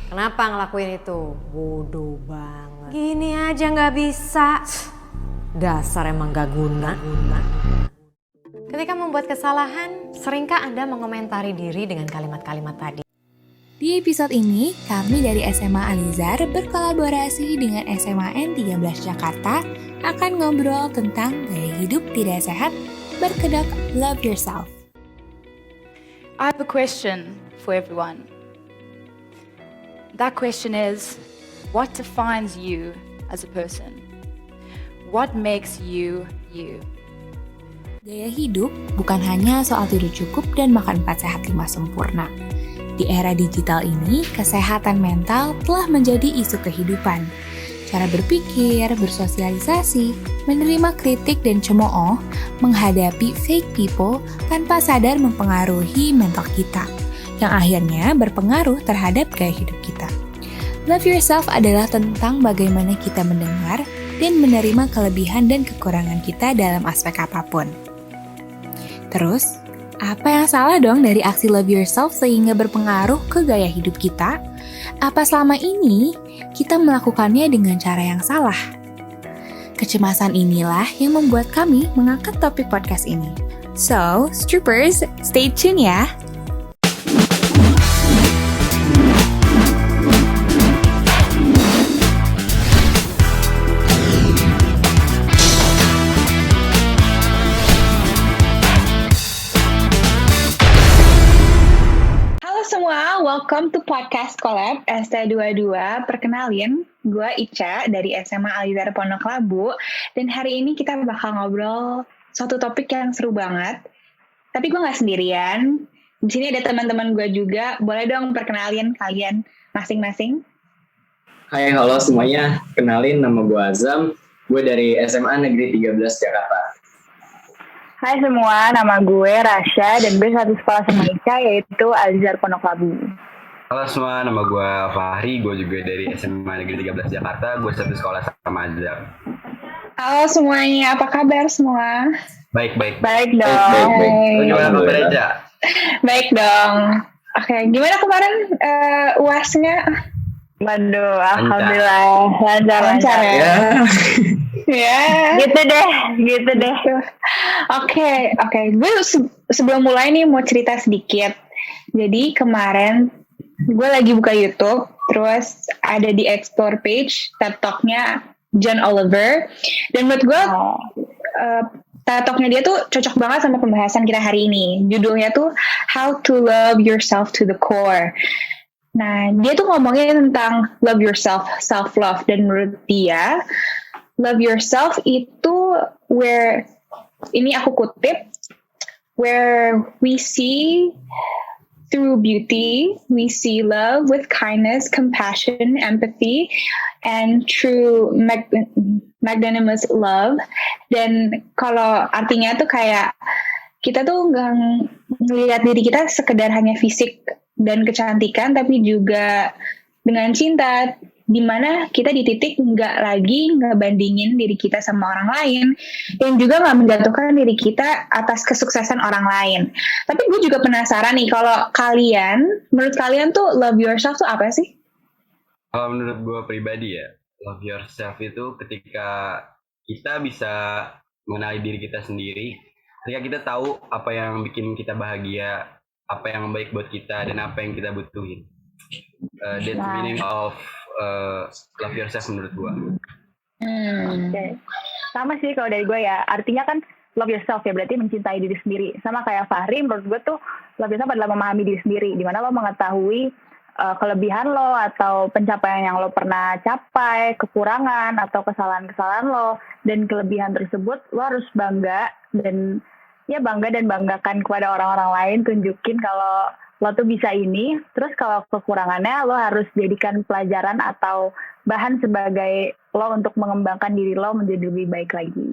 Kenapa ngelakuin itu? Bodoh banget. Gini aja nggak bisa. Dasar emang gak guna. Ketika membuat kesalahan, seringkah Anda mengomentari diri dengan kalimat-kalimat tadi? Di episode ini, kami dari SMA Alizar berkolaborasi dengan SMA N13 Jakarta akan ngobrol tentang gaya hidup tidak sehat berkedok love yourself. I have a question for everyone. That question is, what defines you as a person? What makes you, you? Gaya hidup bukan hanya soal tidur cukup dan makan 4 sehat 5 sempurna. Di era digital ini, kesehatan mental telah menjadi isu kehidupan. Cara berpikir, bersosialisasi, menerima kritik dan cemooh, menghadapi fake people tanpa sadar mempengaruhi mental kita, yang akhirnya berpengaruh terhadap gaya hidup kita. Love yourself adalah tentang bagaimana kita mendengar dan menerima kelebihan dan kekurangan kita dalam aspek apapun. Terus, apa yang salah dong dari aksi love yourself sehingga berpengaruh ke gaya hidup kita? Apa selama ini kita melakukannya dengan cara yang salah? Kecemasan inilah yang membuat kami mengangkat topik podcast ini. So, Stroopers, stay tune ya! Welcome to Podcast Collab ST22. Perkenalin, gue Ica dari SMA Alizar Pondok Labu. Dan hari ini kita bakal ngobrol suatu topik yang seru banget. Tapi gue gak sendirian. Di sini ada teman-teman gue juga. Boleh dong perkenalin kalian masing-masing? Hai, halo semuanya. Kenalin, nama gue Azam. Gue dari SMA Negeri 13 Jakarta. Hai semua, nama gue Rasya dan gue satu sekolah sama Ica yaitu Alizar Pondok Labu. Halo semua, nama gue Fahri, gue juga dari SMA Negeri 13 Jakarta, gue satu sekolah sama Azam. Halo semuanya, apa kabar semua? Baik. Baik dong. Baik. Gimana kabar Aja? Baik dong. Oke, gimana kemarin UAS-nya? Waduh, alhamdulillah lancar ya. Ya. Gitu deh. Oke. Gue sebelum mulai nih mau cerita sedikit. Jadi kemarin gue lagi buka YouTube, terus ada di explore page TED Talk-nya John Oliver. Dan menurut gue TED Talk-nya dia tuh cocok banget sama pembahasan kita hari ini. Judulnya tuh How to Love Yourself to the Core. Nah, dia tuh ngomongin tentang love yourself, self-love. Dan menurut dia, love yourself itu where, ini aku kutip, where we see through beauty, we see love with kindness, compassion, empathy, and true magnanimous love. Dan kalau artinya tuh kayak kita tuh nggak ngelihat diri kita sekedar hanya fisik dan kecantikan, tapi juga dengan cinta, di mana kita di titik nggak lagi ngebandingin diri kita sama orang lain, dan juga nggak menjatuhkan diri kita atas kesuksesan orang lain. Tapi gue juga penasaran nih, kalau menurut kalian tuh love yourself tuh apa sih? Kalau menurut gue pribadi ya, love yourself itu ketika kita bisa mengenali diri kita sendiri, ketika kita tahu apa yang bikin kita bahagia, apa yang baik buat kita, dan apa yang kita butuhin. That's the meaning of love yourself menurut gue. Okay. Sama sih kalau dari gue ya, artinya kan love yourself ya berarti mencintai diri sendiri. Sama kayak Fahri, menurut gue tuh love yourself adalah memahami diri sendiri, dimana lo mengetahui kelebihan lo atau pencapaian yang lo pernah capai, kekurangan atau kesalahan-kesalahan lo, dan kelebihan tersebut lo harus bangga dan banggakan kepada orang-orang lain, tunjukin kalau lo tuh bisa ini. Terus kalau kekurangannya lo harus jadikan pelajaran atau bahan sebagai lo untuk mengembangkan diri lo menjadi lebih baik lagi.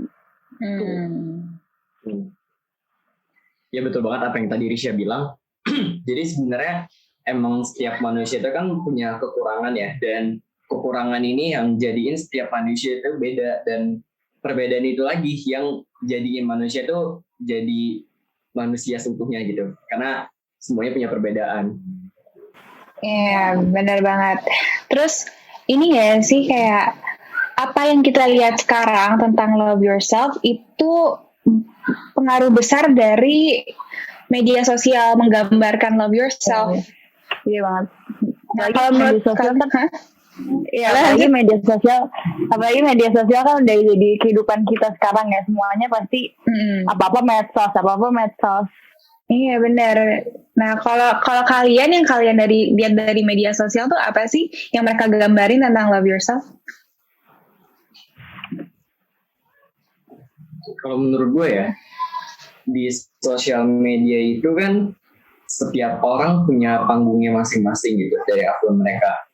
Ya betul banget apa yang tadi Risha bilang. Jadi sebenarnya emang setiap manusia itu kan punya kekurangan ya, dan kekurangan ini yang jadiin setiap manusia itu beda, dan perbedaan itu lagi yang jadiin manusia itu jadi manusia seutuhnya gitu, karena semuanya punya perbedaan. Iya, benar banget. Terus ini ya sih kayak apa yang kita lihat sekarang tentang love yourself itu pengaruh besar dari media sosial menggambarkan love yourself. Iya banget. Nah, kalau menurut kalian, Iya, apalagi media sosial kan udah jadi kehidupan kita sekarang ya, semuanya pasti apa-apa medsos. Iya benar. Nah kalau kalian yang kalian lihat dari media sosial tuh apa sih yang mereka gambarin tentang love yourself? Kalau menurut gue ya, di sosial media itu kan setiap orang punya panggungnya masing-masing gitu dari akun mereka.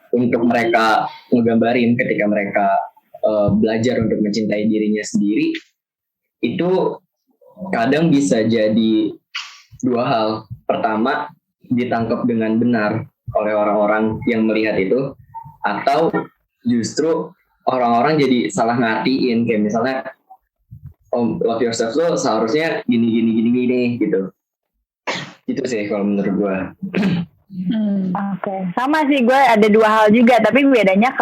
Untuk mereka ngegambarin ketika mereka belajar untuk mencintai dirinya sendiri, itu kadang bisa jadi dua hal. Pertama, ditangkap dengan benar oleh orang-orang yang melihat itu, atau justru orang-orang jadi salah ngertiin, kayak misalnya love yourself tuh seharusnya gini gitu. Itu sih kalau menurut gue. Oke. Sama sih, gue ada dua hal juga, tapi bedanya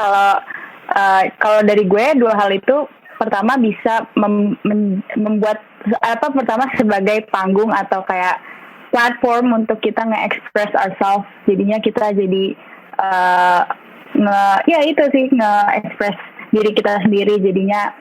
kalau dari gue dua hal itu, pertama bisa membuat pertama sebagai panggung atau kayak platform untuk kita nge-express ourselves. Jadinya kita jadi nge-express diri kita sendiri. Jadinya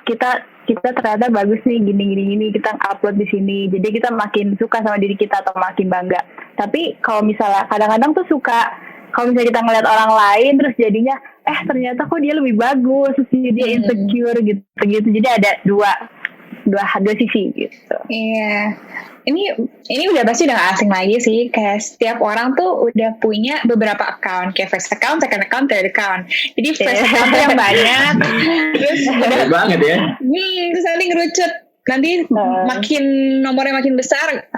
kita ternyata bagus nih gini kita upload di sini. Jadi kita makin suka sama diri kita atau makin bangga. Tapi kalau misalnya kadang-kadang tuh suka kalau misalnya kita ngeliat orang lain terus jadinya ternyata kok dia lebih bagus, terus dia insecure gitu. Jadi ada dua sisi gitu. Iya. Ini udah pasti udah gak asing lagi sih. Kayak setiap orang tuh udah punya beberapa account, kayak first account, second account, third account. Jadi first account yang banyak, terus Banyak banget ya. terus nanti ngerucut. Nanti nomornya makin besar,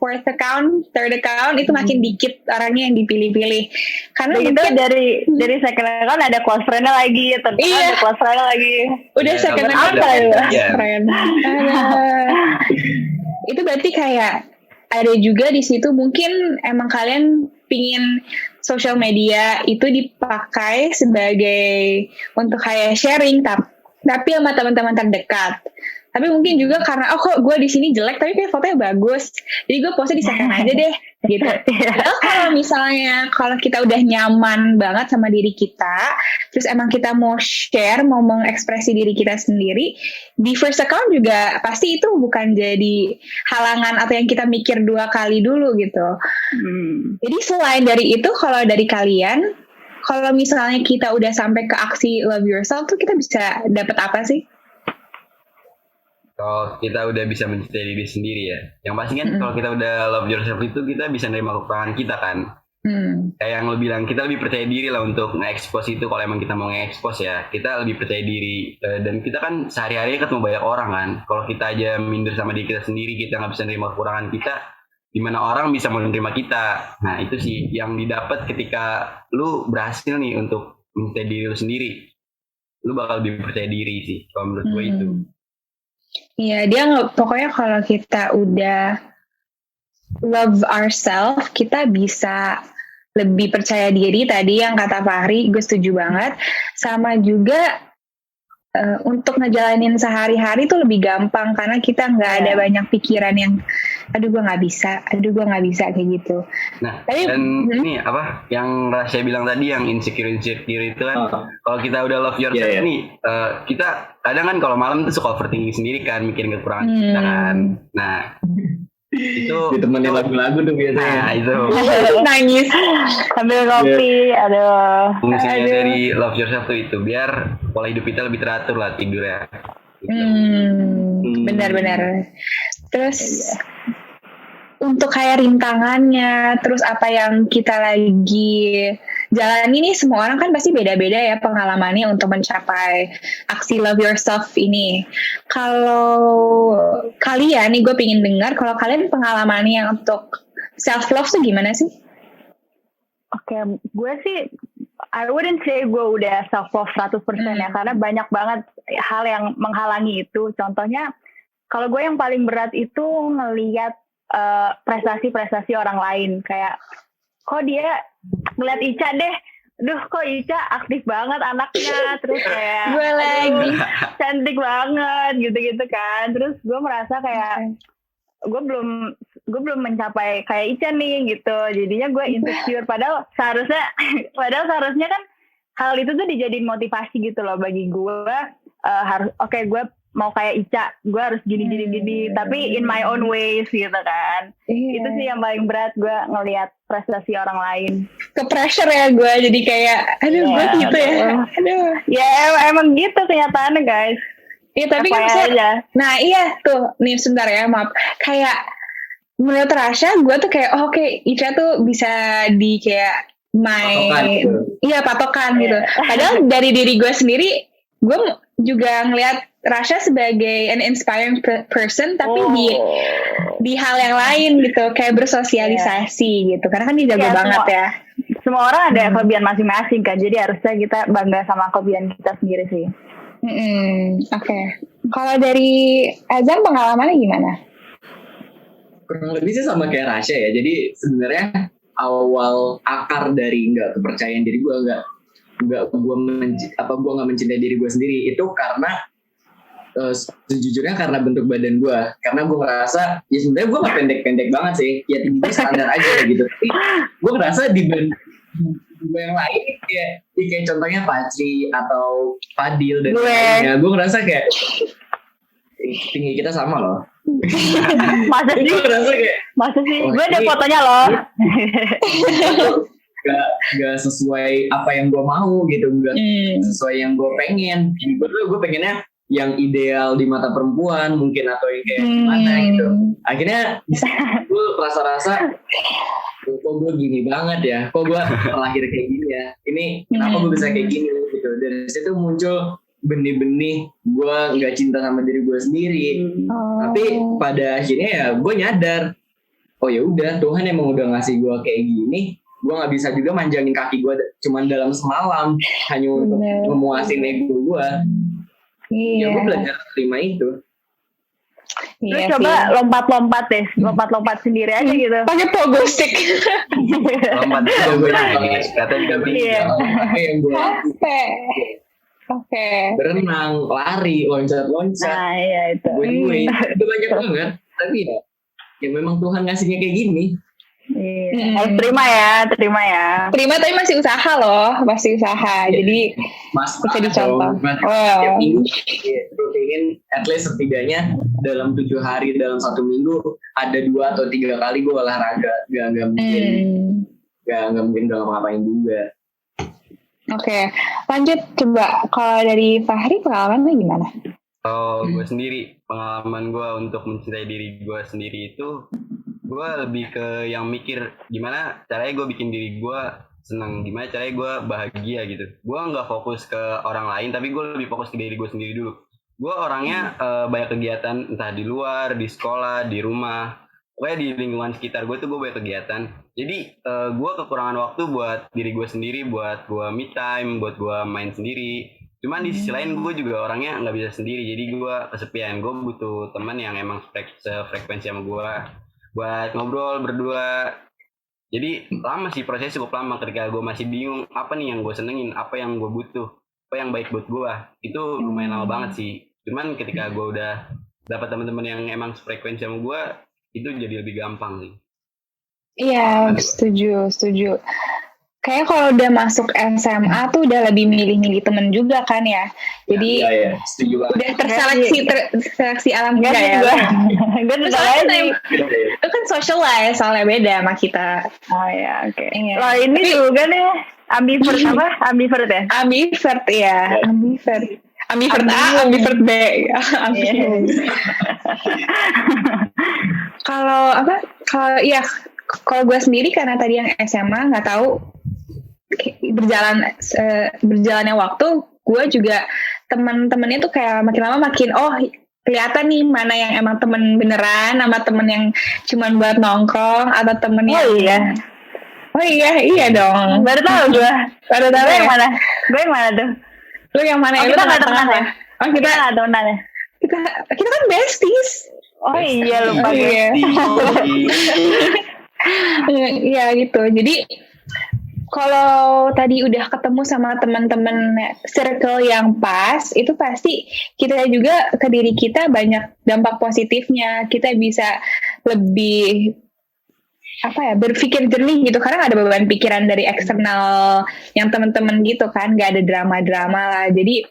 fourth account, third account itu makin dikit orangnya yang dipilih-pilih. Karena mungkin dari second account ada close friend lagi, third account ada close friend lagi. Udah second account ada close friend. Itu berarti kayak ada juga di situ mungkin emang kalian pingin social media itu dipakai sebagai untuk kayak sharing tapi sama teman-teman terdekat. Tapi mungkin juga karena kok gue di sini jelek tapi kayak fotonya bagus, jadi gue postnya di second aja deh gitu. Kalau misalnya kalau kita udah nyaman banget sama diri kita, terus emang kita mau share, mau mengekspresi diri kita sendiri, di first account juga pasti itu bukan jadi halangan atau yang kita mikir dua kali dulu gitu. Jadi selain dari itu, kalau dari kalian, kalau misalnya kita udah sampai ke aksi love yourself tuh kita bisa dapat apa sih? Kalau kita udah bisa mencintai diri sendiri ya, yang pasti kan kalau kita udah love yourself itu kita bisa nerima kekurangan kita kan. Kayak yang lo bilang, kita lebih percaya diri lah untuk nge-expose itu. Kalau emang kita mau nge-expose ya, kita lebih percaya diri. Dan kita kan sehari-hari ketemu banyak orang kan. Kalau kita aja minder sama diri kita sendiri, kita nggak bisa nerima kekurangan kita, gimana orang bisa menerima kita. Nah itu sih yang didapat ketika lu berhasil nih untuk mencintai diri lu sendiri. Lu bakal lebih percaya diri sih kalau menurut gue itu. Iya, pokoknya kalau kita udah love ourselves, kita bisa lebih percaya diri. Tadi yang kata Fahri, gue setuju banget. Sama juga untuk ngejalanin sehari-hari tuh lebih gampang karena kita nggak ada banyak pikiran yang aduh gue nggak bisa kayak gitu. Nah, ini apa yang Rasya bilang tadi yang insecure itu kan, kalau kita udah love yourself nih, kita kadang kan kalau malam tuh suka overthinking sendiri kan, mikirin kekurangan kita kan. Nah itu ditemenin lagu-lagu tuh biasanya. Nah itu nangis sambil ngopi. Fungsinya dari love yourself tuh itu biar pola hidup kita lebih teratur lah tidurnya. Benar-benar. Terus untuk kayak rintangannya, terus apa yang kita lagi jalani nih, semua orang kan pasti beda-beda ya pengalamannya untuk mencapai aksi love yourself ini. Kalau kalian nih, gue pengen dengar kalau kalian pengalamannya untuk self love tuh gimana sih? Oke, gue sih I wouldn't say gue udah self love 100% ya, karena banyak banget hal yang menghalangi itu. Contohnya kalau gue yang paling berat itu ngelihat prestasi-prestasi orang lain, kayak kok dia ngeliat Ica deh, duh kok Ica aktif banget anaknya, terus kayak Gue lagi. cantik banget gitu-gitu kan. Terus gue merasa kayak gue belum mencapai kayak Ica nih gitu, jadinya gue insecure. Padahal seharusnya kan hal itu tuh dijadiin motivasi gitu loh bagi gue. Harus gue mau kayak Ica, gue harus gini, tapi in my own ways gitu kan. Itu sih yang paling berat, gue ngelihat prestasi orang lain. Ke pressure ya gue, jadi kayak aduh gue gitu ya. Aduh. Ya emang gitu kenyataannya guys. Iya tapi kan maksudnya, nah iya tuh, nih sebentar ya maaf. Kayak menurut Rasha, gue tuh kayak oke, Ica tuh bisa di kayak patokan gitu. Padahal dari diri gue sendiri, gue juga ngelihat Rasha sebagai an inspiring person, tapi di hal yang lain gitu, kayak bersosialisasi gitu. Karena kan dia jago banget ya. Semua orang ada kelebihan masing-masing kan, jadi harusnya kita bangga sama kelebihan kita sendiri sih. Oke. Kalau dari Azam pengalamannya gimana? Kurang lebih sih sama kayak Rasha ya. Jadi sebenarnya awal akar dari nggak kepercayaan diri gue, nggak gue nggak mencintai diri gue sendiri itu karena sejujurnya karena bentuk badan gue. Karena gue ngerasa ya sebenarnya gue nggak pendek-pendek banget sih, ya tinggi standar aja gitu. Tapi gue ngerasa di gue yang lain kayak contohnya Patri atau Fadil dan lainnya, gue ngerasa kayak tinggi kita sama loh. Masa sih gue ada fotonya loh. Gak sesuai apa yang gue mau gitu, gak sesuai yang gue pengen. Gue pengennya yang ideal di mata perempuan mungkin, atau yang kayak gimana gitu. Akhirnya gue rasa kok gue gini banget ya, kok gue terlahir kayak gini ya, ini kenapa gue bisa kayak gini gitu. Dari situ muncul benih-benih gue nggak cinta sama diri gue sendiri. Tapi pada akhirnya ya gue nyadar, oh ya udah, Tuhan emang udah ngasih gue kayak gini, gue nggak bisa juga manjangin kaki gue cuman dalam semalam hanya untuk memuasin ego gue. Ya gue belajar terima itu. Lu coba lompat-lompat deh, lompat sendiri aja gitu. Pakai pogo stick. Lompat kata juga bisa. Yang gue Oke. berenang, lari, loncat-loncat. Nah iya itu. Itu banyak banget. Tapi ya memang Tuhan ngasihnya kayak gini. Harus terima ya. Terima tapi masih usaha loh, masih usaha. Jadi bisa dicontoh. Tiap minggu rutinin, at least setidaknya dalam 7 hari dalam 1 minggu ada 2 atau 3 kali gue olahraga. Gak mungkin gak ngapain juga. Oke, lanjut coba. Kalau dari Fahri pengalamannya gimana? Kalau gue sendiri, pengalaman gue untuk mencintai diri gue sendiri itu, gue lebih ke yang mikir gimana caranya gue bikin diri gue senang, gimana caranya gue bahagia gitu. Gue nggak fokus ke orang lain, tapi gue lebih fokus ke diri gue sendiri dulu. Gue orangnya banyak kegiatan, entah di luar, di sekolah, di rumah, pokoknya di lingkungan sekitar gue tuh gue banyak kegiatan. Jadi gue kekurangan waktu buat diri gue sendiri, buat gue me time, buat gue main sendiri. Cuman di sisi lain gue juga orangnya nggak bisa sendiri, jadi gue kesepian. Gue butuh teman yang emang sefrekuensi sama gue buat ngobrol berdua. Jadi lama sih, prosesnya cukup lama ketika gue masih bingung apa nih yang gue senengin, apa yang gue butuh, apa yang baik buat gue. Itu lumayan lama banget sih. Cuman ketika gue udah dapat teman-teman yang emang sefrekuensi sama gue, itu jadi lebih gampang sih. Iya, setuju. Kayaknya kalau udah masuk SMA tuh udah lebih milih-milih temen juga kan ya. Jadi ya, setuju banget. udah terseleksi alam Enggak ya. Gue tuh Itu kan socialize, soalnya beda sama kita. Oh ya, oke. Iya. Loh ini juga nih ambivert apa? Ambivert ya? Ambivert ya. Ambivert A, ambivert B. Kalau gue sendiri karena tadi yang SMA nggak tahu berjalannya waktu, gue juga teman-temannya tuh kayak makin lama makin kelihatan nih mana yang emang temen beneran sama temen yang cuman buat nongkrong atau temen yang iya dong. Baru tahu gue. Baru tahu yang mana? Gue yang mana tuh? Lu yang mana? Kita nggak temenan ya? Kita nggak temenan ya? Kita kan besties. Oh iya lupa gue. Iya gitu. Jadi kalau tadi udah ketemu sama teman-teman circle yang pas, itu pasti kita juga ke diri kita banyak dampak positifnya. Kita bisa lebih berpikir jernih gitu, karena ada beban pikiran dari eksternal yang teman-teman gitu kan, nggak ada drama-drama lah. Jadi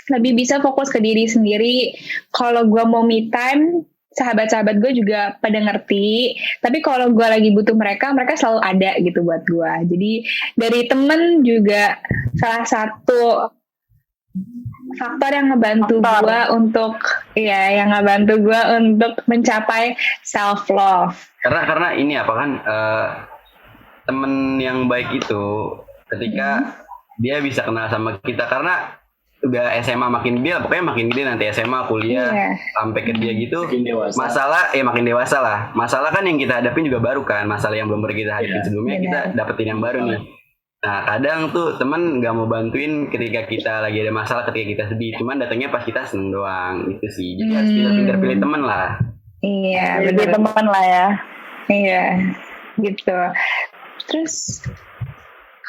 lebih bisa fokus ke diri sendiri. Kalau gue mau me time, sahabat-sahabat gue juga pada ngerti, tapi kalau gue lagi butuh mereka selalu ada gitu buat gue. Jadi dari temen juga salah satu faktor yang ngebantu gue untuk mencapai self love. Karena ini temen yang baik itu ketika dia bisa kenal sama kita, karena udah SMA makin gede nanti SMA kuliah sampai kerja gitu, makin dewasa lah. Masalah kan yang kita hadapin juga baru kan, masalah yang belum pernah kita hadapin sebelumnya, kita dapetin yang baru nih. Nah kadang tuh teman nggak mau bantuin ketika kita lagi ada masalah, ketika kita sedih, cuman datangnya pas kita seneng doang, itu sih. Jadi harus pintar-pintar pilih teman lah. Iya, Jadi teman lah ya. Iya, gitu. Terus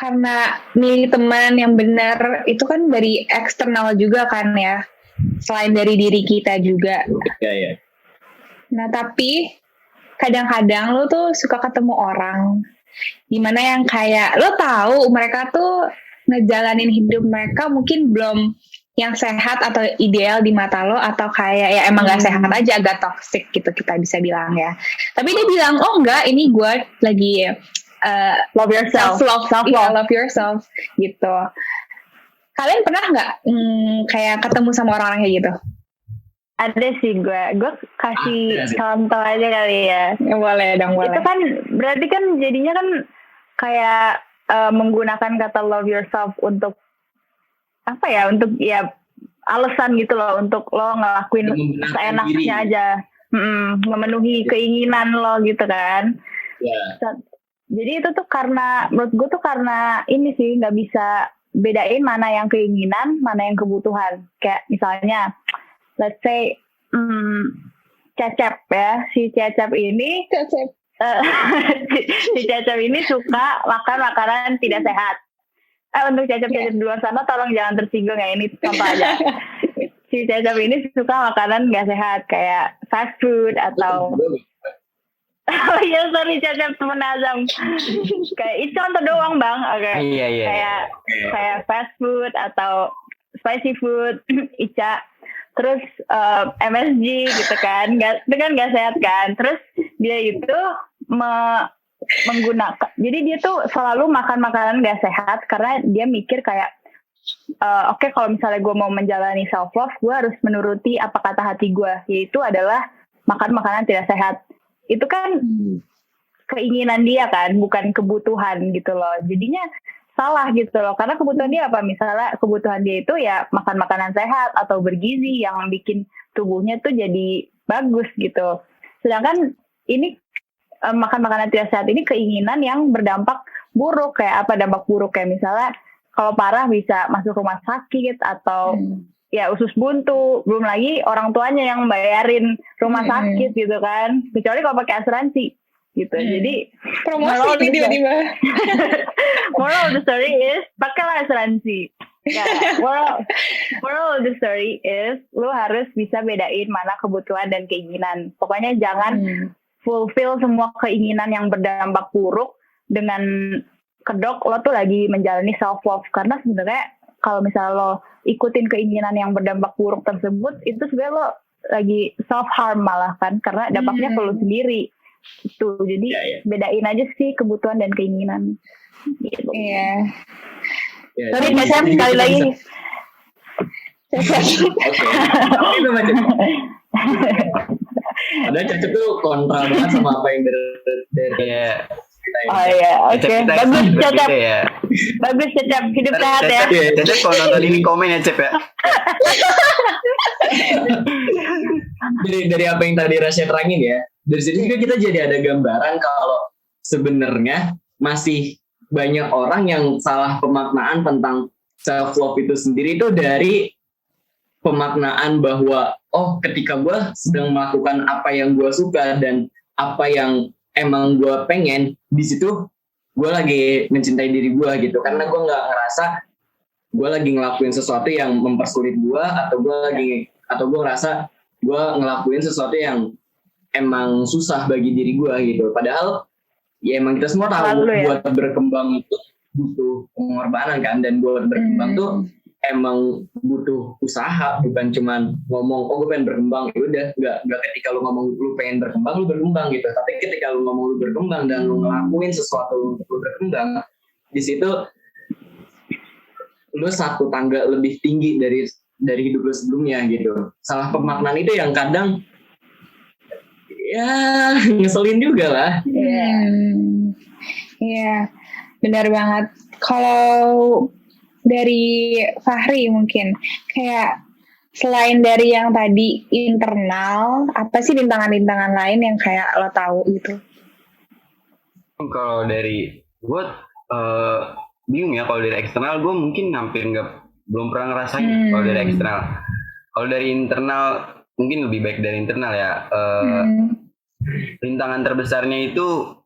karena milih teman yang benar itu kan dari eksternal juga kan ya, selain dari diri kita juga. Ya. Nah tapi kadang-kadang lo tuh suka ketemu orang dimana yang kayak lo tahu mereka tuh ngejalanin hidup mereka mungkin belum yang sehat atau ideal di mata lo, atau kayak ya emang gak sehat aja, agak toxic gitu kita bisa bilang ya. Tapi dia bilang, oh enggak, ini gue lagi Love yourself. Love yourself gitu. Kalian pernah nggak kayak ketemu sama orang-orang kayak gitu? Ada sih gue kasih contoh aja kali ya. Boleh dong, boleh. Itu kan berarti kan jadinya kan kayak menggunakan kata love yourself untuk untuk alasan gitu loh, untuk lo ngelakuin seenaknya aja, memenuhi keinginan lo gitu kan. Jadi itu tuh karena menurut gue tuh karena ini sih nggak bisa bedain mana yang keinginan, mana yang kebutuhan. Kayak misalnya, let's say Cecep ya, si Cecep ini suka makan makanan tidak sehat. Untuk Cecep-Cecep di luar sana tolong jangan tersinggung ya, ini contoh aja. Si Cecep ini suka makanan nggak sehat kayak fast food atau oh iya, sorry Cecep, temen Azam. Kayak itu contoh doang bang, kayak fast food atau spicy food, Ica. Terus MSG gitu kan, itu kan nggak sehat kan. Terus dia itu menggunakan, jadi dia tuh selalu makan makanan nggak sehat karena dia mikir kayak, oke, kalau misalnya gue mau menjalani self love, gue harus menuruti apa kata hati gue, yaitu adalah makan makanan tidak sehat. Itu kan keinginan dia kan, bukan kebutuhan gitu loh. Jadinya salah gitu loh, karena kebutuhan dia apa? Misalnya kebutuhan dia itu ya makan makanan sehat atau bergizi yang bikin tubuhnya tuh jadi bagus gitu. Sedangkan ini makan makanan tidak sehat ini keinginan yang berdampak buruk. Kayak apa dampak buruk? Kayak misalnya kalau parah bisa masuk rumah sakit atau ya usus buntu, belum lagi orang tuanya yang bayarin rumah sakit gitu kan, kecuali kalau pakai asuransi gitu. Jadi promosi tiba-tiba. Moral of the story is pakailah asuransi. Moral of the story is lu harus bisa bedain mana kebutuhan dan keinginan. Pokoknya jangan fulfill semua keinginan yang berdampak buruk dengan kedok lo tuh lagi menjalani self love. Karena sebenarnya kalau misalnya lo ikutin keinginan yang berdampak buruk tersebut, itu sebenarnya lo lagi self harm malah kan, karena dampaknya ke lo sendiri. Itu jadi bedain aja sih kebutuhan dan keinginan. Gitu. Iya. Tapi Cecep sekali lagi. Padahal Cecep tuh kontra banget sama apa yang dari Oh iya, oke. Bagus Cecep. Bagus Cecep, hidup sehat ya. Cecep kalau nonton ini komen ya Cep ya. Dari apa yang tadi Rasya terangin ya, dari situ juga kita jadi ada gambaran kalau sebenarnya masih banyak orang yang salah pemaknaan tentang self love itu sendiri, itu dari pemaknaan bahwa oh ketika gue sedang melakukan apa yang gue suka dan apa yang emang gue pengen di situ gue lagi mencintai diri gue gitu, karena gue nggak ngerasa gue lagi ngelakuin sesuatu yang mempersulit gue, atau gue ngerasa gue ngelakuin sesuatu yang emang susah bagi diri gue gitu. Padahal ya emang kita semua tahu buat berkembang itu butuh pengorbanan kan, dan buat berkembang tuh emang butuh usaha, bukan cuman ngomong gue pengen berkembang, ya udah. Nggak ketika lu ngomong lu pengen berkembang lu berkembang gitu, tapi ketika lu ngomong lu berkembang dan lu ngelakuin sesuatu untuk lu berkembang, di situ lu satu tangga lebih tinggi dari hidup lu sebelumnya gitu. Salah pemaknaan itu yang kadang ya ngeselin juga lah. Iya, benar banget. Kalau dari Fahri mungkin kayak selain dari yang tadi internal, apa sih rintangan-rintangan lain yang kayak lo tahu gitu? Kalau dari gue bingung ya. Kalau dari eksternal gue mungkin hampir belum pernah ngerasain. Kalau dari eksternal, kalau dari internal mungkin lebih baik dari internal ya. Rintangan terbesarnya itu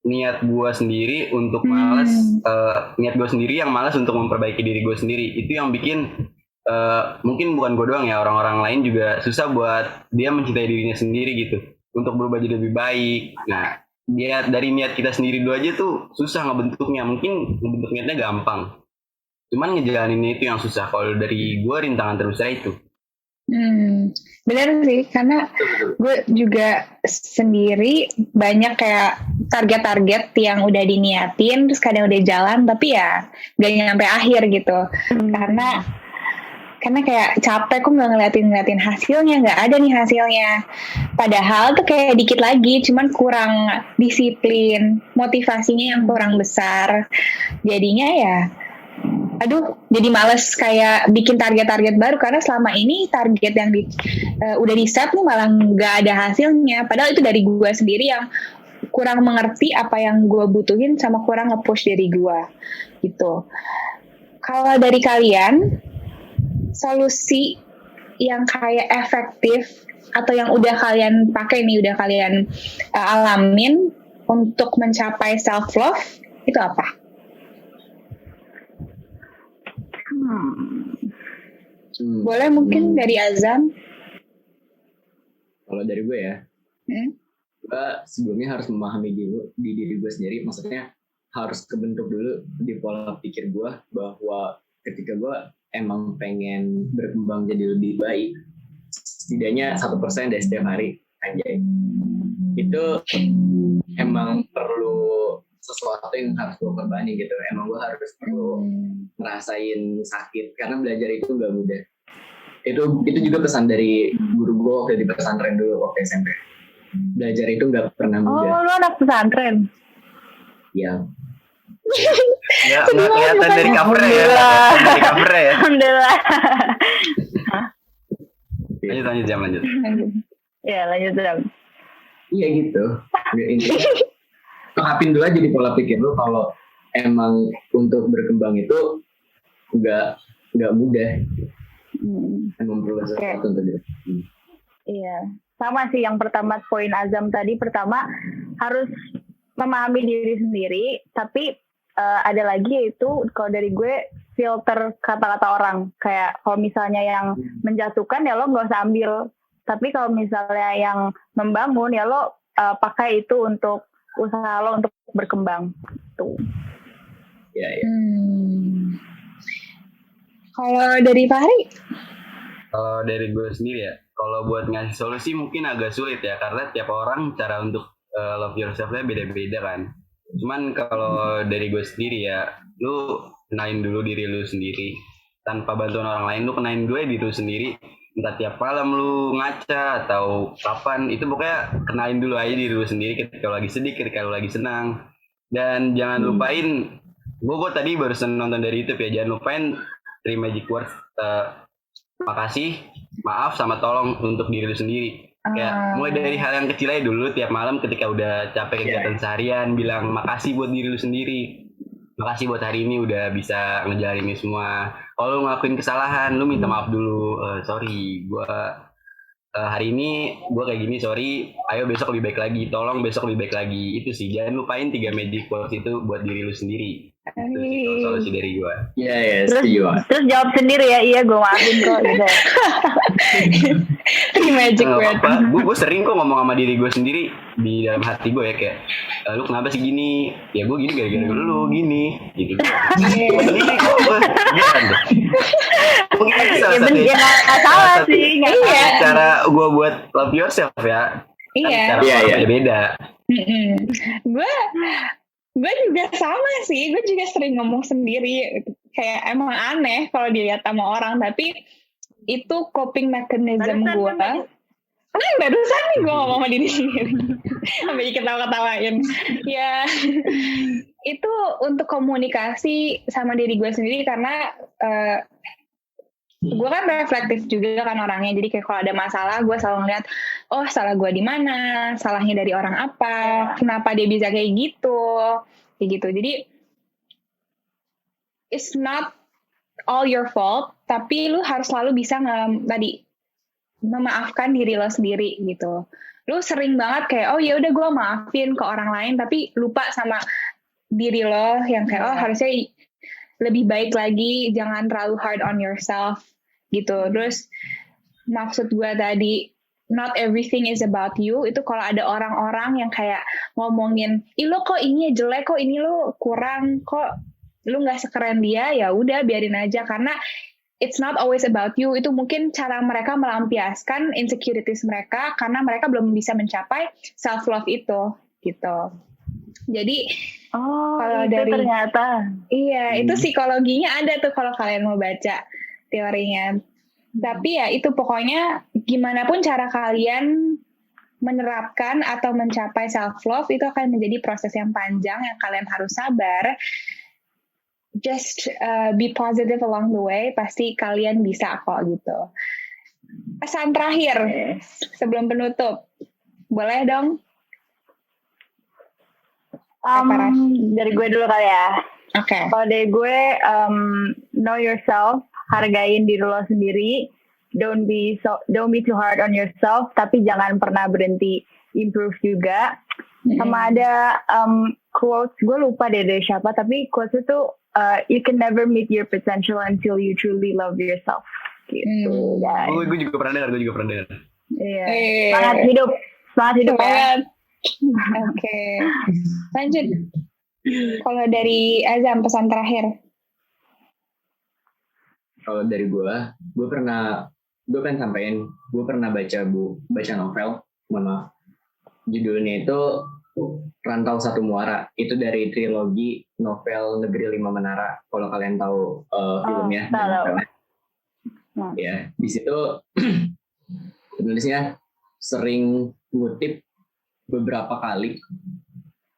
niat gue sendiri untuk malas, niat gue sendiri yang malas untuk memperbaiki diri gue sendiri. Itu yang bikin mungkin bukan gue doang ya, orang-orang lain juga susah buat dia mencintai dirinya sendiri gitu, untuk berubah jadi lebih baik. Nah, dia dari niat kita sendiri dulu aja tuh susah ngebentuknya. Mungkin ngebentuk niatnya gampang, cuman ngejalaninnya itu yang susah. Kalau dari gue rintangan terbesar itu. Benar sih, karena gue juga sendiri banyak kayak target-target yang udah diniatin, terus kadang udah jalan, tapi ya gak nyampe akhir gitu. Karena kayak capek, kok nggak ngeliatin hasilnya, nggak ada nih hasilnya. Padahal tuh kayak dikit lagi, cuman kurang disiplin, motivasinya yang kurang besar. Jadinya ya jadi males kayak bikin target-target baru, karena selama ini target yang udah di set nih malah nggak ada hasilnya. Padahal itu dari gue sendiri yang kurang mengerti apa yang gue butuhin sama kurang nge-push diri gue gitu. Kalau dari kalian, solusi yang kayak efektif atau yang udah kalian pakai nih, udah kalian alamin untuk mencapai self love itu apa? Boleh mungkin dari Azam. Kalau dari gue ya, gue sebelumnya harus memahami di diri gue sendiri. Maksudnya harus kebentuk dulu di pola pikir gue bahwa ketika gue emang pengen berkembang jadi lebih baik, setidaknya 1% dari setiap hari, anjay, itu emang perlu sesuatu yang harus gue korbani gitu. Emang gue harus perlu ngerasain sakit, karena belajar itu gak mudah. Itu juga pesan dari guru gue waktu di pesantren dulu waktu SMP. Belajar itu gak pernah mudah. Oh, lu anak pesantren? Ya. Ya, nggak kelihatan dari covernya ya. Dari covernya ya. Alhamdulillah. Lanjut. Ya, lanjut Jam. Iya gitu. Terapin dulu aja di pola pikir lu kalau emang untuk berkembang itu nggak mudah. Emang perlu sesuatu untuk dia. Iya, sama sih yang pertama poin Azam tadi. Pertama harus memahami diri sendiri, tapi ada lagi yaitu kalau dari gue filter kata-kata orang. Kayak kalau misalnya yang menjatuhkan ya lo nggak usah ambil, tapi kalau misalnya yang membangun ya lo pakai itu untuk usaha lo untuk berkembang. Tuh. Ya. Kalau dari Fahri? Kalau dari gue sendiri ya, kalau buat ngasih solusi mungkin agak sulit ya, karena tiap orang cara untuk love yourself-nya beda-beda kan. Cuman kalau dari gue sendiri ya, lu kenalin dulu diri lu sendiri. Tanpa bantuan orang lain, lu kenalin diri lu sendiri. Entah tiap malam lu ngaca atau kapan, itu pokoknya kenalin dulu aja diri lu sendiri ketika lu lagi sedih, ketika lu lagi senang. Dan jangan lupain, gue tadi barusan nonton dari YouTube ya, jangan lupain 3 magic words, makasih, maaf, sama tolong untuk diri lu sendiri. Kayak mulai dari hal yang kecil aja dulu, tiap malam ketika udah capek kegiatan seharian, bilang makasih buat diri lu sendiri. Makasih buat hari ini udah bisa ngejalanin ini semua. Kalau lu ngelakuin kesalahan, lu minta maaf dulu. Sorry, gue hari ini gue kayak gini, sorry, ayo besok lebih baik lagi, tolong besok lebih baik lagi. Itu sih, jangan lupain 3 magic quotes itu buat diri lu sendiri. Itu sih kalau solusi dari gue. Iya, Terus, setuju banget. terus jawab sendiri ya, iya gue maafin kok gitu. Three magic Nggak word. apa-apa, gue sering kok ngomong sama diri gue sendiri di dalam hati gue ya, kayak lu kenapa sih gini? Ya gue gini gara-gara lu gini gitu. Gue sendiri kok gue mungkin itu salah Ya satu bener, ya nggak salah sih, nggak Iya. salah. cara gue buat love yourself ya. Iya. Cara Iya, orang iya. Gue beda-beda. juga sama sih. Gue juga sering ngomong sendiri. Kayak emang aneh kalau dilihat sama orang, tapi itu coping mechanism Barusan gue. kan Barusan nih gue ngomong sama diri sendiri. Sampai ketawa-ketawain. Ya, itu untuk komunikasi sama diri gue sendiri karena gue kan reflektif juga kan orangnya. Jadi kayak kalau ada masalah gue selalu ngeliat, oh salah gue di mana, salahnya dari orang apa, kenapa dia bisa kayak gitu. Jadi it's not all your fault, tapi lu harus selalu bisa memaafkan diri lo sendiri gitu. Lu sering banget kayak, oh ya udah gue maafin ke orang lain, tapi lupa sama diri lo yang kayak, oh harusnya lebih baik lagi, jangan terlalu hard on yourself gitu. Terus maksud gue tadi, not everything is about you, itu kalau ada orang-orang yang kayak ngomongin, ih lo kok ini jelek, kok ini lo kurang, kok lu nggak sekeren dia, ya udah biarin aja, karena it's not always about you. Itu mungkin cara mereka melampiaskan insecurities mereka karena mereka belum bisa mencapai self love itu gitu. Jadi kalau itu dari ternyata. iya itu psikologinya ada tuh kalau kalian mau baca teorinya. Tapi ya itu pokoknya gimana pun cara kalian menerapkan atau mencapai self love itu akan menjadi proses yang panjang yang kalian harus sabar. Just be positive along the way, pasti kalian bisa kok gitu. Pesan terakhir sebelum penutup, boleh dong? Dari gue dulu kali ya. Oke. Kalau dari gue, know yourself, hargain diri lo sendiri. Don't be too hard on yourself, tapi jangan pernah berhenti improve juga. Sama ada quotes, gue lupa deh dari siapa, tapi quotes itu you can never meet your potential until you truly love yourself. Gitu, guys. Gue juga pernah dengar. Iya. Eh. Semangat hidup ya. Semangat. Oke. Lanjut. Kalau dari Azam pesan terakhir. Kalau dari gue pengen sampein, gue pernah baca novel, mohon maaf. Judulnya itu Rantau Satu Muara. Itu dari trilogi novel Negeri Lima Menara. Kalau kalian tahu filmnya. Tahu. Ya, di situ penulisnya sering ngutip beberapa kali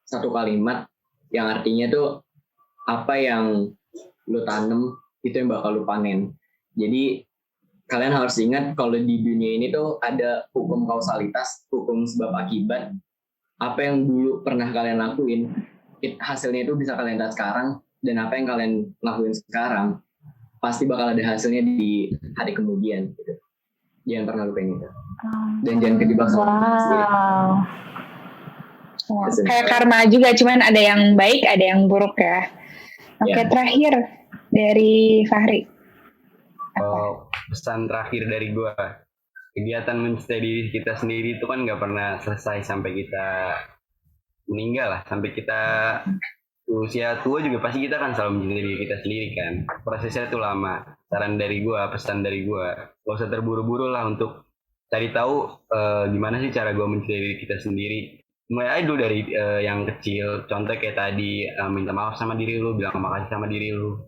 satu kalimat yang artinya tuh apa yang lu tanam itu yang bakal lu panen. Jadi kalian harus ingat kalau di dunia ini tuh ada hukum kausalitas, hukum sebab akibat. Apa yang dulu pernah kalian lakuin, hasilnya itu bisa kalian lihat sekarang, dan apa yang kalian lakuin sekarang pasti bakal ada hasilnya di hari kemudian. Gitu. Jangan pernah lupain itu. Dan jangan kejebak sama diri sendiri. Kayak karma juga, cuman ada yang baik, ada yang buruk ya. Oke, Ya. terakhir dari Fahri. Pesan terakhir dari gue, kegiatan mencintai diri kita sendiri itu kan nggak pernah selesai sampai kita meninggal lah, sampai kita usia tua juga pasti kita kan selalu mencintai diri kita sendiri kan. Prosesnya tuh lama. Saran dari gue, pesan dari gue, gak usah terburu-buru lah untuk cari tahu gimana sih cara gue mencintai diri kita sendiri. Mulai aja dulu dari yang kecil, contoh kayak tadi minta maaf sama diri lu, bilang makasih sama diri lu.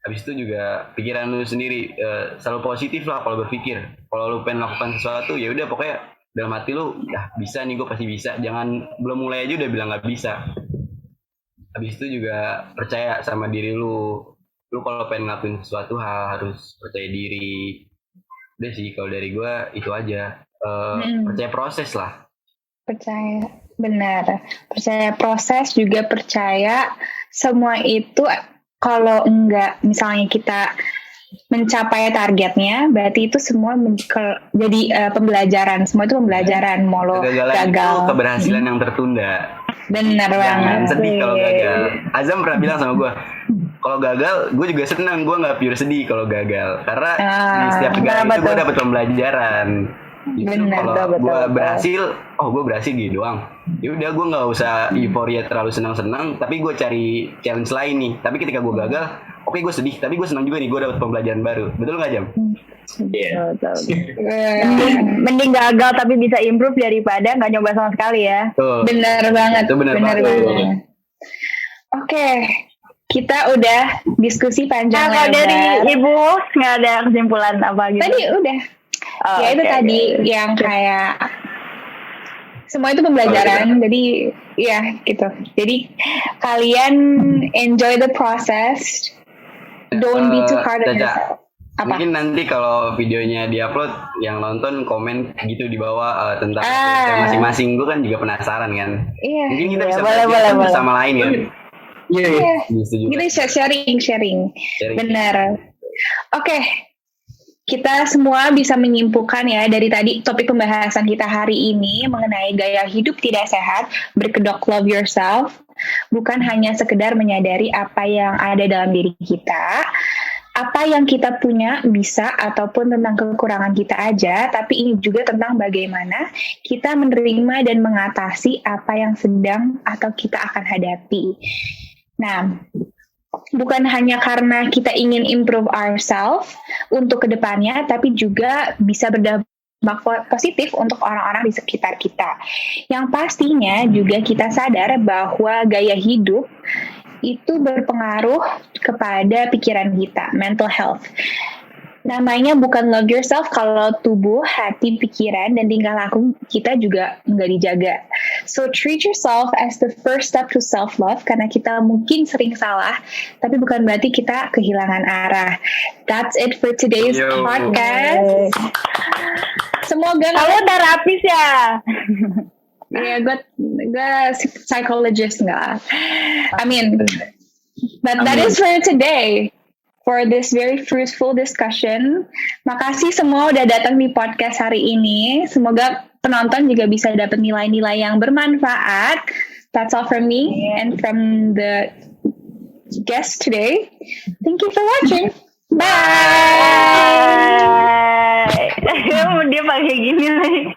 Habis itu juga pikiran lu sendiri selalu positif lah kalau berpikir. Kalau lu pengen lakukan sesuatu ya udah pokoknya dalam hati lu, ya bisa nih, gue pasti bisa. Jangan belum mulai aja udah bilang nggak bisa. Habis itu juga percaya sama diri lu. Lu kalau pengen ngelakuin sesuatu hal harus percaya diri. Udah sih kalau dari gue itu aja. Percaya proses lah. Percaya, benar. Percaya proses, juga percaya semua itu. Kalau enggak, misalnya kita mencapai targetnya, berarti itu semua jadi pembelajaran. Semua itu pembelajaran. Mau lo Kegagalan gagal, itu keberhasilan yang tertunda. benar Jangan banget. sedih kalau gagal. Azam pernah bilang sama gue, kalau gagal, gue juga senang. Gue nggak pure sedih kalau gagal, karena di setiap kegagalan itu gue dapet pembelajaran. Justru Benar, kalau betul, gue betul. berhasil, gue berhasil gitu doang. Ya udah, gue nggak usah euforia terlalu senang-senang, tapi gue cari challenge lain nih. Tapi ketika gue gagal, oke gue sedih, tapi gue senang juga nih, gue dapet pembelajaran baru. Betul nggak, Jam? Iya. Mending gagal tapi bisa improve daripada nggak nyoba sama sekali ya. Tuh. Benar banget. Itu benar banget. Oke, kita udah diskusi panjang Kalau lebar. dari Ibu nggak ada kesimpulan apa gitu? Tadi udah. Oh, Ya itu oke, tadi oke. yang kayak semua itu pembelajaran. Jadi ya gitu. Jadi kalian enjoy the process. Don't be too hard on Caca, yourself. Apa? mungkin nanti kalau videonya diupload, yang nonton komen gitu di bawah tentang masing-masing. Gue kan juga penasaran kan. Iya. Mungkin kita bisa boleh, belajar boleh. bersama lain kan. Iya. Iya. Bisa juga. Kita sharing. Sharing. Benar. Oke. Kita semua bisa menyimpulkan ya dari tadi topik pembahasan kita hari ini mengenai gaya hidup tidak sehat, berkedok love yourself, bukan hanya sekedar menyadari apa yang ada dalam diri kita, apa yang kita punya bisa ataupun tentang kekurangan kita aja, tapi ini juga tentang bagaimana kita menerima dan mengatasi apa yang sedang atau kita akan hadapi. Nah, bukan hanya karena kita ingin improve ourselves untuk kedepannya, tapi juga bisa berdampak positif untuk orang-orang di sekitar kita. Yang pastinya juga kita sadar bahwa gaya hidup itu berpengaruh kepada pikiran kita, mental health. Namanya bukan love yourself kalau tubuh, hati, pikiran, dan tingkah laku kita juga nggak dijaga. So treat yourself as the first step to self-love, karena kita mungkin sering salah, tapi bukan berarti kita kehilangan arah. That's it for today's podcast. Semoga Kamu terapis ya? ya gue psychologist nggak. I mean, but that is for today. For this very fruitful discussion. Makasih semua udah datang di podcast hari ini. Semoga penonton juga bisa dapat nilai-nilai yang bermanfaat. That's all from me and from the guest today. Thank you for watching. Bye. Dia pakai gini nih.